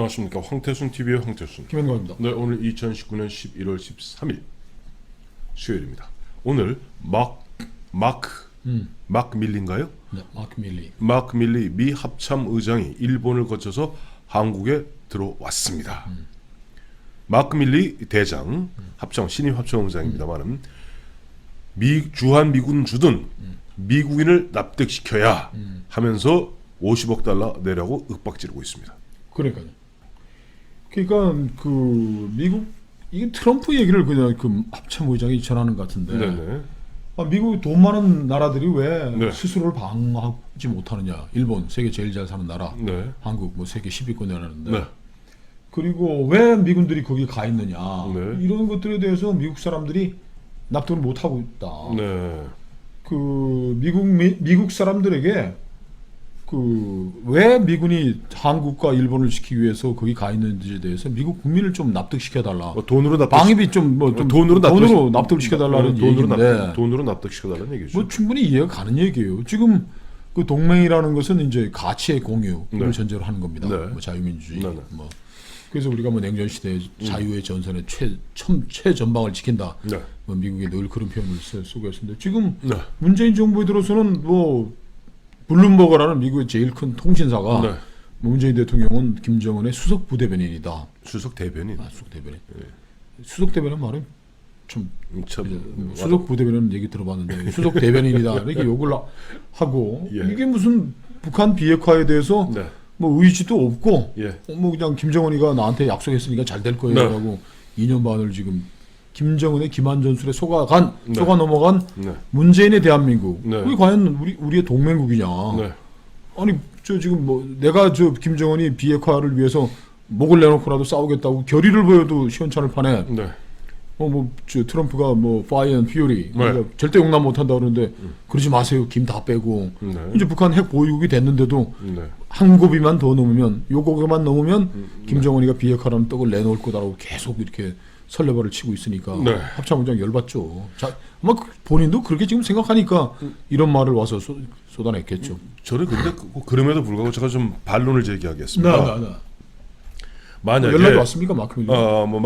안녕하십니까. 황태순 TV의 황태순 김현광입니다. 네, 오늘 2019년 11월 13일 수요일입니다. 오늘 마크 밀리인가요? 네, 마크 밀리. 마크 밀리 미 합참 의장이 일본을 거쳐서 한국에 들어왔습니다. 마크 밀리 대장 합참 신임 합참 의장입니다만은 주한 미군 주둔 미국인을 납득시켜야 하면서 50억 달러 내라고 윽박지르고 있습니다. 그러니까요. 그러니까 그 미국 이게 트럼프 얘기를 그냥 그 합참 의장이 전하는 것 같은데. 네네. 미국 돈 많은 나라들이 왜 네. 스스로를 방어하지 못하느냐? 일본 세계 제일 잘 사는 나라, 네. 한국 뭐 세계 10위권에 하는데. 네. 그리고 왜 미군들이 거기 가 있느냐? 네. 이런 것들에 대해서 미국 사람들이 납득을 못 하고 있다. 네. 그 미국 사람들에게 그 왜 미군이 한국과 일본을 지키기 위해서 거기 가 있는지에 대해서 미국 국민을 좀 납득시켜 달라. 돈으로 방위비 좀 돈으로 납득을 시켜 달라는 얘기인데 돈으로 납득시켜 달라는 얘기죠. 뭐 충분히 이해가 가는 얘기예요. 지금 그 동맹이라는 것은 이제 가치의 공유를 네. 전제로 하는 겁니다. 네. 뭐 자유민주주의 네, 네. 뭐 그래서 우리가 뭐 냉전 시대 자유의 전선의 최전방을 지킨다. 네. 뭐 미국이 늘 그런 표현을 쓰고 있었는데 지금 네. 문재인 정부에 들어서는 뭐 블룸버그라는 미국의 제일 큰 통신사가 네. 문재인 대통령은 김정은의 수석 부대변인이다. 수석 대변인. 수석 대변인. 수석 대변인 말은 참 참 수석 부대변인 얘기 들어봤는데 수석 대변인이다 이렇게 욕을 하고 예. 이게 무슨 북한 비핵화에 대해서 네. 뭐 의지도 없고 예. 뭐 그냥 김정은이가 나한테 약속했으니까 잘 될 거예요라고 네. 2년 반을 지금 김정은의 기만 전술에 속아 네. 넘어간 네. 문재인의 대한민국. 네. 그게 과연 우리의 동맹국이냐? 네. 아니 저 지금 뭐 내가 저 김정은이 비핵화를 위해서 목을 내놓고라도 싸우겠다고 결의를 보여도 시원찮을 판에 네. 저 트럼프가 뭐 파이어 앤 퓨리 절대 용납 못한다 그러는데 그러지 마세요. 김 다 빼고 네. 이제 북한 핵 보유국이 됐는데도 네. 한 고비만 더 넘으면 요 고비만 넘으면 김정은이가 비핵화라는 떡을 내놓을 거다라고 계속 이렇게 설레발을 치고 있으니까 네. 합참의장 열받죠. 자, 아마 본인도 그렇게 지금 생각하니까 이런 말을 와서 쏟아냈겠죠. 저는 근데 그럼에도 불구하고 제가 좀 반론을 제기하겠습니다. 만약에 연락이 왔습니까, 마크 밀리? 뭐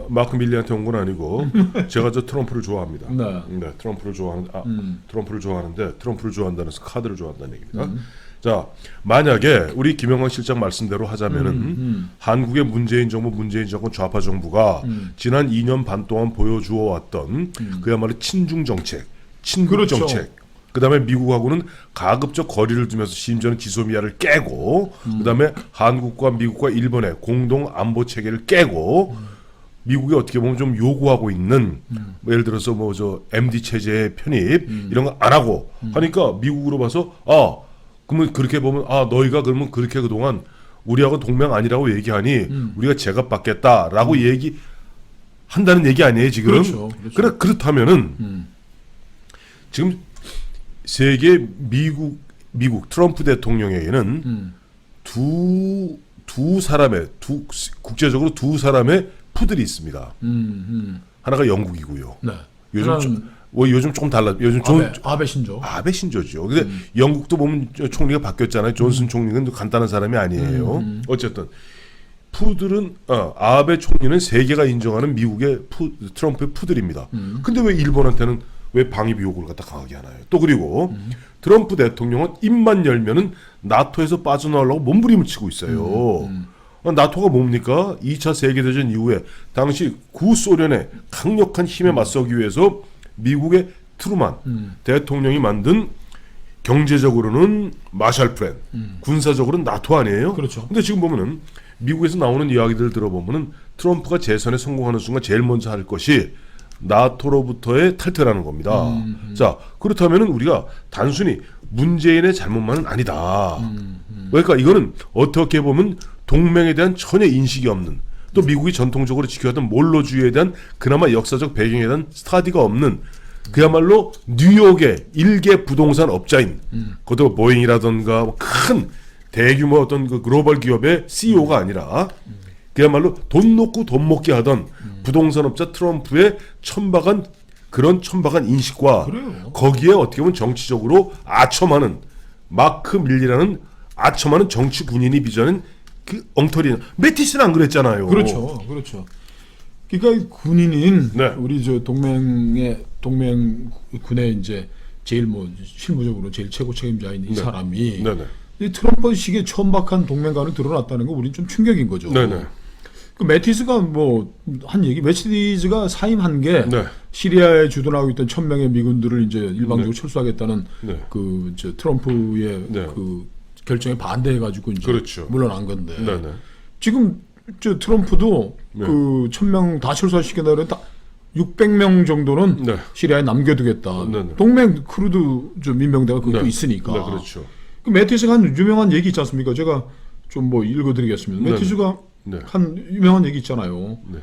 마크 밀리한테 온 건 아니고 제가 저 트럼프를 좋아합니다. 네. 트럼프를 좋아하는데 트럼프를 좋아한다는 카드를 좋아한다는 얘기입니다. 자, 만약에 우리 김영광 실장 말씀대로 하자면은 한국의 문재인 정권 좌파 정부가 지난 2년 반 동안 보여주어 왔던 그야말로 친중 정책, 친국 그렇죠. 정책. 그다음에 미국하고는 가급적 거리를 두면서 심지어는 지소미아를 깨고 그다음에 한국과 미국과 일본의 공동 안보 체계를 깨고 미국이 어떻게 보면 좀 요구하고 있는 뭐 예를 들어서 뭐 저 MD 체제의 편입 이런 거 안 하고 하니까 미국으로 봐서 그러면 그렇게 보면 너희가 그러면 그렇게 그동안 우리하고 동맹 아니라고 얘기하니 우리가 제갑받겠다라고 얘기한다는 얘기 아니에요 지금? 그렇죠. 그렇다면은 지금 세계 미국 트럼프 대통령에게는 두 국제적으로 두 사람의 푸들이 있습니다. 하나가 영국이고요. 네. 요즘 조금 달라. 요즘 아베 신조. 아베 신조죠. 근데 영국도 보면 총리가 바뀌었잖아요. 존슨 총리는 간단한 사람이 아니에요. 어쨌든 푸들은 아베 총리는 세계가 인정하는 미국의 트럼프의 푸들입니다. 근데 왜 일본한테는 왜 방위비 요구를 갖다 강하게 하나요? 또 그리고 트럼프 대통령은 입만 열면은 나토에서 빠져나오려고 몸부림을 치고 있어요. 나토가 뭡니까? 2차 세계대전 이후에 당시 구소련의 강력한 힘에 맞서기 위해서 미국의 트루만 대통령이 만든 경제적으로는 마샬 플랜, 군사적으로는 나토 아니에요? 그렇죠. 근데 지금 보면은 미국에서 나오는 이야기들 들어보면은 트럼프가 재선에 성공하는 순간 제일 먼저 할 것이 나토로부터의 탈퇴라는 겁니다. 자, 그렇다면은 우리가 단순히 문재인의 잘못만은 아니다. 그러니까 이거는 어떻게 보면 동맹에 대한 전혀 인식이 없는 또 미국이 전통적으로 지켜왔던 몰로주의에 대한 그나마 역사적 배경에 대한 스타디가 없는 그야말로 뉴욕의 일개 부동산 업자인 그것도 보잉이라든가 큰 대규모 어떤 그 글로벌 기업의 CEO가 아니라 그야말로 돈 놓고 돈 먹게 하던 부동산업자 트럼프의 그런 천박한 인식과 그래요. 거기에 어떻게 보면 정치적으로 아첨하는 마크 밀리라는 아첨하는 정치 군인이 빚어낸 그 엉터리 매티스는 안 그랬잖아요. 그렇죠. 그렇죠. 그러니까 군인인 네. 우리 저 동맹군의 이제 제일 뭐 실무적으로 제일 최고 책임자인 이 네. 사람이 네네. 이 트럼프식의 천박한 동맹관을 드러났다는 거 우리는 좀 충격인 거죠. 네네. 그 매티스가 뭐 한 얘기, 매티스가 사임한 게 네. 시리아에 주둔하고 있던 1,000명의 미군들을 이제 일방적으로 네. 철수하겠다는 네. 그 저 트럼프의 네. 그 결정에 반대해 가지고 이제 그렇죠. 물러난 건데 네네. 지금 저 트럼프도 네. 그 1,000명 다 철수시킨다 그래 다 600명 정도는 네. 시리아에 남겨두겠다. 네네. 동맹 크루드 저 민병대가 그것도 네. 있으니까. 네, 그렇죠. 그 매티스가 한 유명한 얘기 있지 않습니까? 제가 좀 뭐 읽어드리겠습니다. 네. 매티스가 네. 한 유명한 얘기 있잖아요. 네.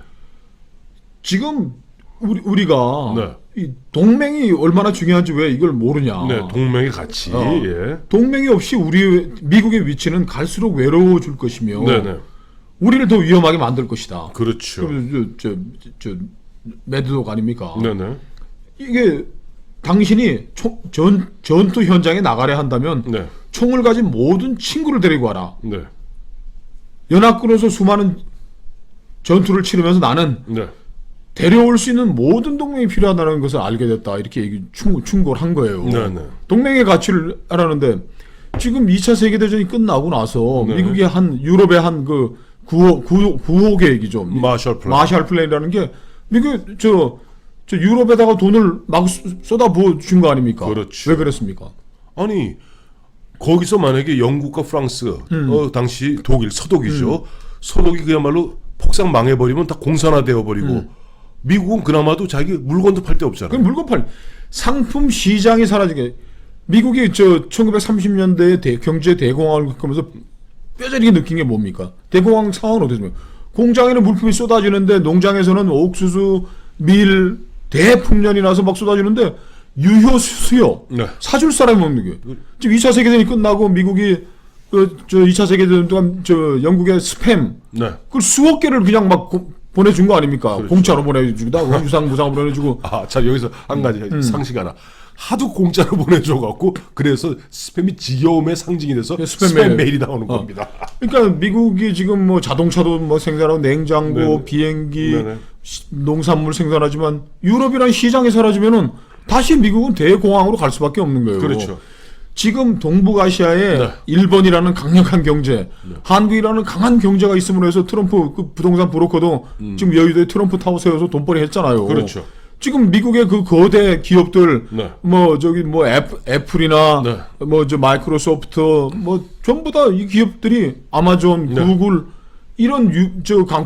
지금 우리가 네. 이 동맹이 얼마나 중요한지 왜 이걸 모르냐? 네, 동맹의 가치. 예. 동맹이 없이 우리 미국의 위치는 갈수록 외로워질 것이며 네네. 우리를 더 위험하게 만들 것이다. 그렇죠. 저 매드독 아닙니까? 네네. 이게 당신이 전투 현장에 나가려 한다면 네. 총을 가진 모든 친구를 데리고 와라. 네. 연합군으로서 수많은 전투를 치르면서 나는 네. 데려올 수 있는 모든 동맹이 필요하다는 것을 알게 됐다. 이렇게 충고를 한 거예요. 네네. 동맹의 가치를 알았는데 지금 2차 세계대전이 끝나고 나서 네. 미국의 유럽의 한 그 구호 계획이죠. 마셜 플랜. 마샬 플랜이라는 게 미국 저 유럽에다가 돈을 막 쏟아부어 준 거 아닙니까? 그렇죠. 왜 그랬습니까? 아니 거기서 만약에 영국과 프랑스, 당시 독일, 서독이죠. 서독이 그야말로 폭삭 망해버리면 다 공산화되어 버리고 미국은 그나마도 자기 물건도 팔 데 없잖아요. 그럼 물건 상품 시장이 사라지게 미국이 저 1930년대에 경제 대공황을 겪으면서 뼈저리게 느낀 게 뭡니까? 대공황 상황은 어떻습니까? 공장에는 물품이 쏟아지는데 농장에서는 옥수수, 밀 대풍년이 나서 막 쏟아지는데 유효 수요 네. 사줄 사람이 없는 게 지금 2차 세계대전이 끝나고 미국이 저 2차 세계대전 동안 저 영국의 스팸 네. 그걸 수억 개를 그냥 막 보내준 거 아닙니까? 그렇죠. 공짜로 보내주기도 하고 유상 무상으로 보내주고 아, 자 여기서 한 가지 상식 하나. 하도 공짜로 보내줘갖고 그래서 스팸이 지겨움의 상징이 돼서 스팸 메일이 나오는 겁니다. 그러니까 미국이 지금 뭐 자동차도 뭐 생산하고 냉장고, 네네. 비행기, 네네. 농산물 생산하지만 유럽이란 시장이 사라지면은 다시 미국은 대공황으로 갈 수밖에 없는 거예요. 그렇죠. 지금 동북아시아에 네. 일본이라는 강력한 경제, 한국이라는 강한 경제가 있음으로 해서 트럼프 그 부동산 브로커도 지금 여의도에 트럼프 타워 세워서 돈벌이 했잖아요. 그렇죠. 지금 미국의 그 거대 기업들, 네. 뭐 저기 뭐 애플이나 네. 뭐 저 마이크로소프트 뭐 전부 다 이 기업들이 아마존, 네. 구글 이런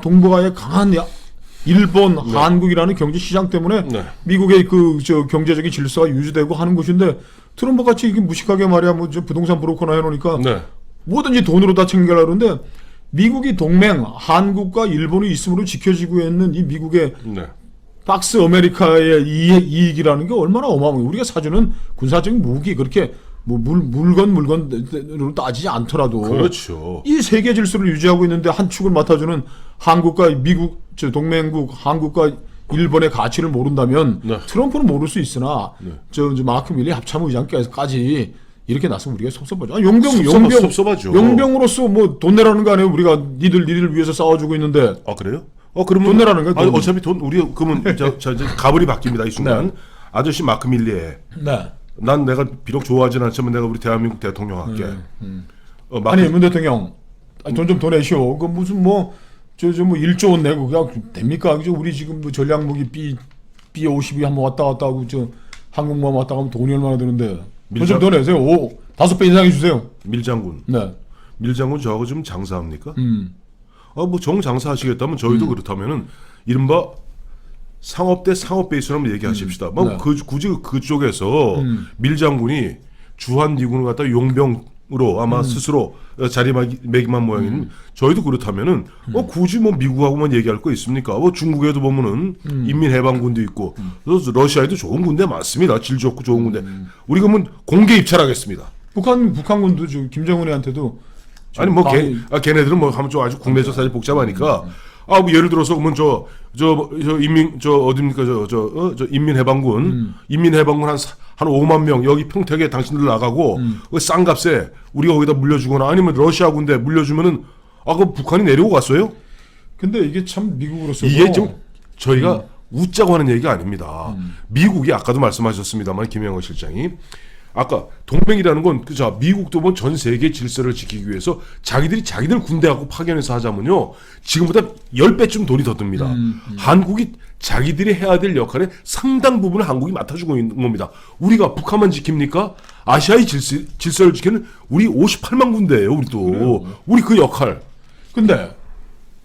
동북아의 강한 일본, 한국이라는 경제 시장 때문에 네. 미국의 그 저 경제적인 질서가 유지되고 하는 곳인데 트럼프 같이 이게 무식하게 말이야 뭐 저 부동산 브로커나 해놓으니까 네. 뭐든지 돈으로 다 챙겨라 그러는데 미국이 동맹 한국과 일본이 있음으로 지켜지고 있는 이 미국의 네. 박스 아메리카의 이익이라는 게 얼마나 어마어마해요. 우리가 사주는 군사적인 무기 그렇게 뭐 물건으로 따지지 않더라도 그렇죠. 이 세계 질서를 유지하고 있는데 한 축을 맡아주는 한국과 미국 저 동맹국 한국과 일본의 가치를 모른다면 네. 트럼프는 모를 수 있으나 네. 저 마크 밀리 합참의장까지 이렇게 나서면 우리가 섭섭하죠. 아, 섭섭하죠. 용병으로서 뭐 돈 내라는 거 아니에요? 우리가 니들 위해서 싸워주고 있는데 아 그래요? 그러면 돈 내라는 거야, 돈. 어차피 돈 우리 그러면 저 이제 가불이 바뀝니다 이 순간. 네. 아저씨 마크 밀리에. 네. 난 내가 비록 좋아하진 않지만 내가 우리 대한민국 대통령 할게. 아니 문 대통령 돈 좀 더 내시오. 그 무슨 뭐 저 뭐 1조 원 내고 그냥 됩니까? 그죠? 우리 지금 뭐 전략무기 B-52 한번 왔다 갔다 하고 저 항공모함 왔다 가면 돈이 얼마나 드는데 돈 좀 더 내세요. 5배 인상해 주세요. 밀장군. 네. 밀장군 저하고 좀 장사합니까? 뭐 정 장사하시겠다면 저희도 그렇다면은 이른바 상업 대 상업 베이스로 한번 얘기하십시다. 뭐 네. 굳이 그쪽에서 밀장군이 주한미군을 갖다 용병으로 아마 스스로 자리매김한 모양인 저희도 그렇다면은 굳이 뭐 미국하고만 얘기할 거 있습니까? 뭐 중국에도 보면은 인민해방군도 있고 러시아에도 좋은 군대 많습니다. 질 좋고 좋은 군대. 우리 그러면 공개 입찰하겠습니다. 북한군도 저 김정은이한테도 아니 뭐 걔네들은 뭐 하면 좀 아주 국내적 사실 복잡하니까 뭐 예를 들어서 그러면 저 인민 어딥니까 저 인민해방군 한 5만 명 여기 평택에 당신들 나가고 그 싼 값에 우리가 거기다 물려주거나 아니면 러시아 군대 물려주면은 그 북한이 내려오고 갔어요? 근데 이게 참 미국으로서 이게 좀 저희가 웃자고 하는 얘기가 아닙니다. 미국이 아까도 말씀하셨습니다만 김영호 실장이 아까 동맹이라는 건 그죠? 미국도 뭐 전 세계 질서를 지키기 위해서 자기들 군대 갖고 파견해서 하자면요 지금보다 10배쯤 돈이 더 듭니다. 한국이 자기들이 해야 될 역할의 상당 부분을 한국이 맡아주고 있는 겁니다. 우리가 북한만 지킵니까? 아시아의 질서를 지키는 우리 58만 군대예요. 우리도 그래요. 우리 그 역할. 근데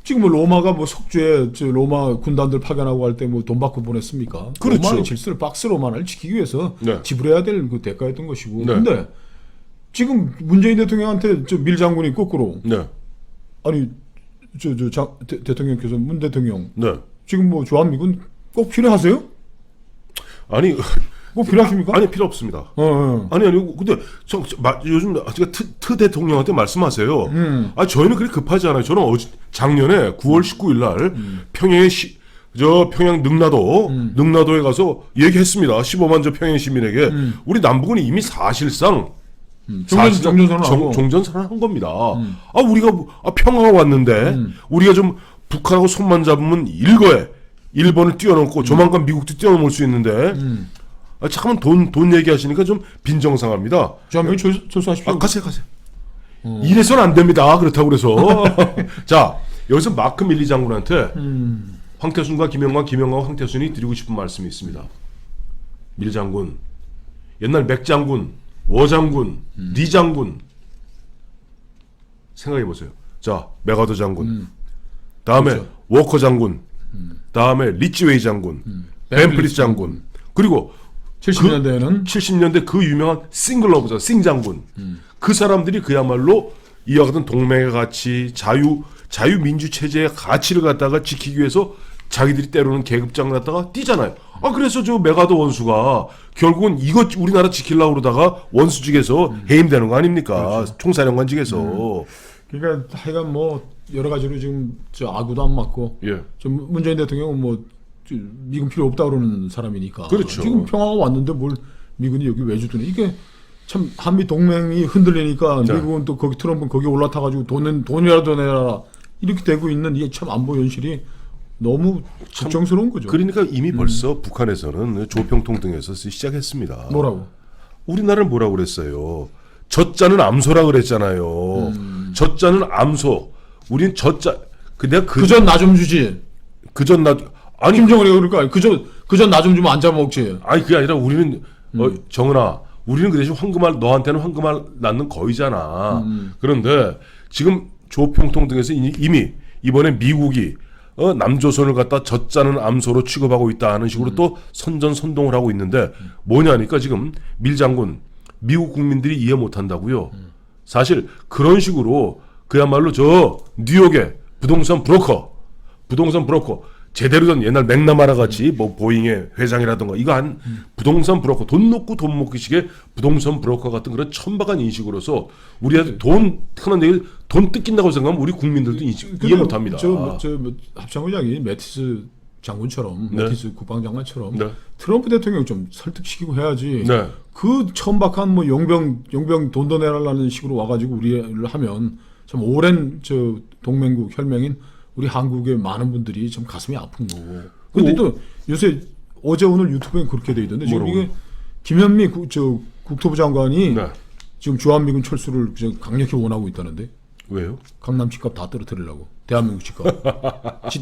지금 뭐 로마가 뭐 석주에 저 로마 군단들 파견하고 할 때 뭐 돈 받고 보냈습니까? 그렇죠. 로마의 질서를 박스 로마를 지키기 위해서 네. 지불해야 될 그 대가였던 것이고. 네. 근데 지금 문재인 대통령한테 저 밀 장군이 거꾸로 네, 아니 대통령께서 문 대통령 네. 지금 뭐 주한미군 꼭 필요하세요? 아니 꼭 필요하십니까? 아니 필요 없습니다. 아니 근데 요즘 제가 트 대통령한테 말씀하세요. 저희는 그렇게 급하지 않아요. 저는 작년에 9월 19일 날 평양에 평양 능라도에 가서 얘기했습니다. 15만 저 평양 시민에게 우리 남북은 이미 사실상 종전선언을 한 겁니다. 우리가 평화가 왔는데 우리가 좀 북한하고 손만 잡으면 일본을 뛰어넘고 조만간 미국도 뛰어넘을 수 있는데 잠깐만 돈 얘기하시니까 좀 빈정상합니다. 주한미군 철수하십시오. 가세요. 이래서는 안 됩니다. 그렇다고 그래서 자 여기서 마크 밀리 장군한테 황태순과 김영과 황태순이 드리고 싶은 말씀이 있습니다. 밀 장군, 옛날 맥 장군, 워 장군, 리 장군 생각해 보세요. 자 메가더 장군, 다음에 그렇죠. 워커 장군, 다음에 리치웨이 장군, 벤프리스 장군, 그리고 70년대에는 70년대 그 유명한 싱글러브자 싱 장군 그 사람들이 그야말로 이와 같은 동맹의 가치 자유민주 체제의 가치를 갖다가 지키기 위해서 자기들이 때로는 계급장 갖다가 뛰잖아요. 그래서 저 메가더 원수가 결국은 이것 우리나라 지키려고 그러다가 원수직에서 해임되는 거 아닙니까? 그렇죠. 총사령관직에서. 그러니까 하여간 뭐 여러 가지로 지금 저 아구도 안 맞고 예. 좀 문재인 대통령은 뭐 미군 필요 없다 그러는 사람이니까. 그렇죠. 지금 평화가 왔는데 뭘 미군이 여기 왜 주더니 이게 참 한미 동맹이 흔들리니까 네. 미국은 또 거기 트럼프는 거기 올라타가지고 돈이라도 내라 이렇게 되고 있는 이게 참 안보 현실이 너무 걱정스러운 거죠. 그러니까 이미 벌써 북한에서는 조평통 등에서 시작했습니다. 뭐라고? 우리나라는 뭐라고 그랬어요? 젖자는 암소라 그랬잖아요. 젖자는 암소. 우린 젖자. 내가 그전 나 좀 주지. 그전 나 아니 김정은이 그럴까? 그전 나 좀 주면 안 잡아먹지. 아니 그게 아니라 우리는 정은아 우리는 그 대신 황금알 너한테는 황금알 낳는 거이잖아. 그런데 지금 조평통 등에서 이미 이번에 미국이 남조선을 갖다 젖자는 암소로 취급하고 있다 하는 식으로 또 선전선동을 하고 있는데 뭐냐니까 지금 밀 장군 미국 국민들이 이해 못한다고요. 사실 그런 식으로 그야말로 저 뉴욕의 부동산 브로커 제대로 된 옛날 맥나마라 같이 뭐 보잉의 회장이라든가 이거 한 부동산 브로커 돈 놓고 돈 먹기식의 부동산 브로커 같은 그런 천박한 인식으로서 우리한테 돈 흔한 얘기 돈 뜯긴다고 생각하면 우리 국민들도 이해 못합니다. 저 합참의장이 매티스 장군처럼 네. 매티스 국방장관처럼 네. 트럼프 대통령 좀 설득시키고 해야지. 네. 그 천박한 뭐 용병 돈 더 내라라는 식으로 와가지고 우리를 하면 참 오랜 저 동맹국 혈맹인 우리 한국의 많은 분들이 좀 가슴이 아픈 거고. 근데 또 요새 어제 오늘 유튜브에 그렇게 돼 있던데 지금 뭐라고요? 이게 김현미 국토부 장관이 네. 지금 주한미군 철수를 강력히 원하고 있다는데. 왜요? 강남 집값 다 떨어뜨리려고. 대한민국 집값.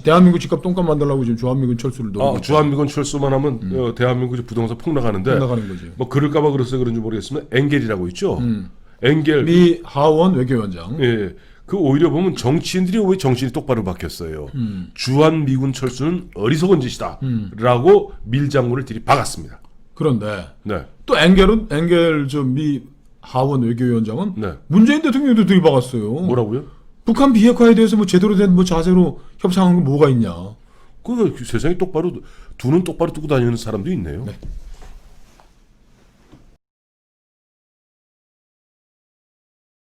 대한민국 집값 똥값 만들려고 지금 주한미군 철수를 노리고 있다. 주한미군 철수만 하면 대한민국 부동산 폭락하는데 나가는 거지. 뭐 그럴까봐 그래서 그런지 모르겠으면 엥겔이라고 있죠. 엥겔 미 하원 외교위원장. 예. 그 오히려 보면 정치인들이 왜 정신이 똑바로 바뀌었어요. 주한미군 철수는 어리석은 짓이다라고 밀 장군을 들이박았습니다. 그런데 네. 또 엥겔 미 하원 외교위원장은 네. 문재인 대통령도 들이박았어요. 뭐라고요? 북한 비핵화에 대해서 뭐 제대로 된 뭐 자세로 협상한 건 뭐가 있냐. 그 세상에 똑바로 두 눈 똑바로 뜨고 다니는 사람도 있네요. 네.